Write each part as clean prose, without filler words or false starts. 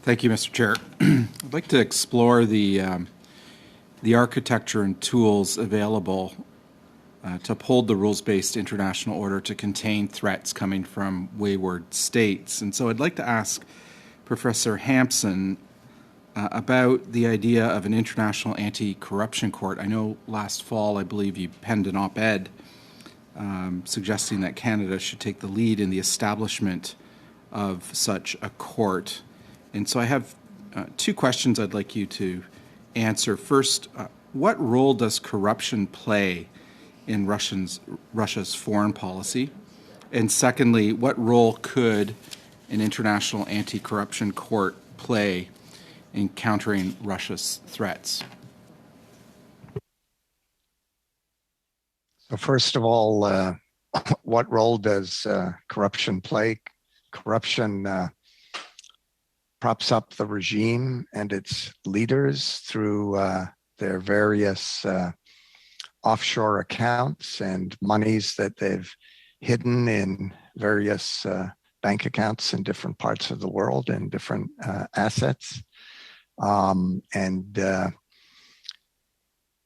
Thank you, Mr. Chair. I'd like to explore the architecture and tools available to uphold the rules-based international order to contain threats coming from wayward states. And so I'd like to ask Professor Hampson about the idea of an international anti-corruption court. I know last fall, I believe you penned an op-ed suggesting that Canada should take the lead in the establishment of such a court. And so I have two questions I'd like you to answer. First, what role does corruption play in Russia's foreign policy? And secondly, what role could an international anti-corruption court play in countering Russia's threats? So first of all, what role does corruption play? Corruption props up the regime and its leaders through their various offshore accounts and monies that they've hidden in various bank accounts in different parts of the world and different assets.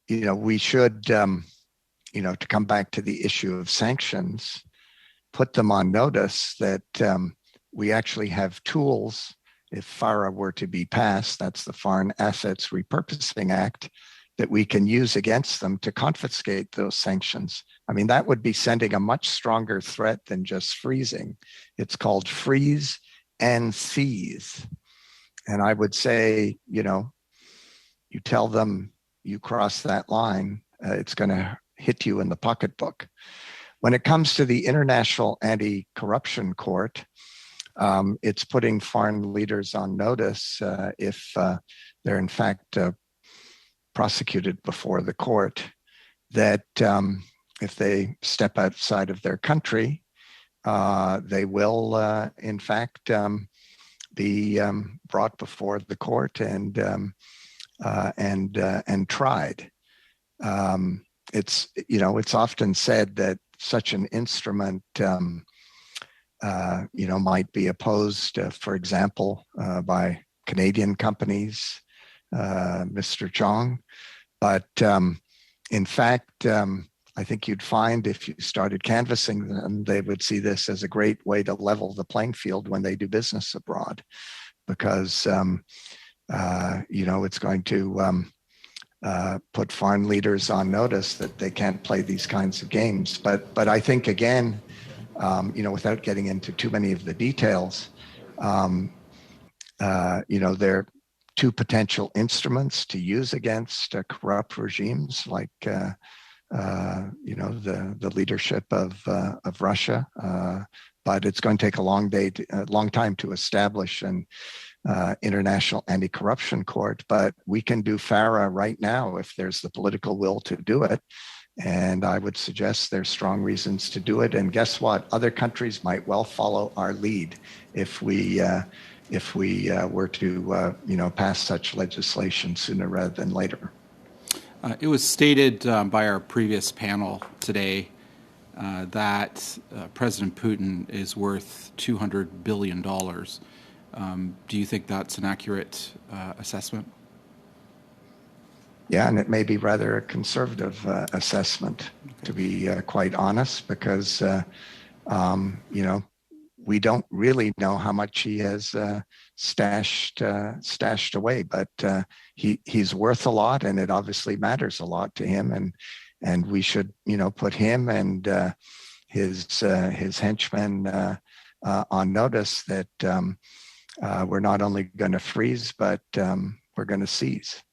We should, to come back to the issue of sanctions, put them on notice that we actually have tools. If FARA were to be passed, that's the Foreign Assets Repurposing Act, that we can use against them to confiscate those sanctions. I mean, that would be sending a much stronger threat than just freezing. It's called freeze and seize. And I would say, you tell them you cross that line, it's going to hit you in the pocketbook. When it comes to the International Anti-Corruption Court, it's putting foreign leaders on notice if they're in fact prosecuted before the court, that if they step outside of their country, they will in fact be brought before the court and tried. It's often said that such an instrument might be opposed, for example, by Canadian companies, Mr. Chong. But in fact, I think you'd find if you started canvassing them, they would see this as a great way to level the playing field when they do business abroad, because, it's going to put foreign leaders on notice that they can't play these kinds of games. But I think, again, without getting into too many of the details, there are two potential instruments to use against corrupt regimes like, the leadership of Russia. But it's going to take a long time to establish an international anti-corruption court. But we can do FARA right now if there's the political will to do it. And I would suggest there's strong reasons to do it. And guess what? Other countries might well follow our lead if we were to pass such legislation sooner rather than later. It was stated by our previous panel today that President Putin is worth $200 billion. Do you think that's an accurate assessment? Yeah, and it may be rather a conservative assessment, to be quite honest, because, we don't really know how much he has stashed away, but he's worth a lot, and it obviously matters a lot to him, and we should, put him and his henchmen on notice that we're not only going to freeze, but we're going to seize.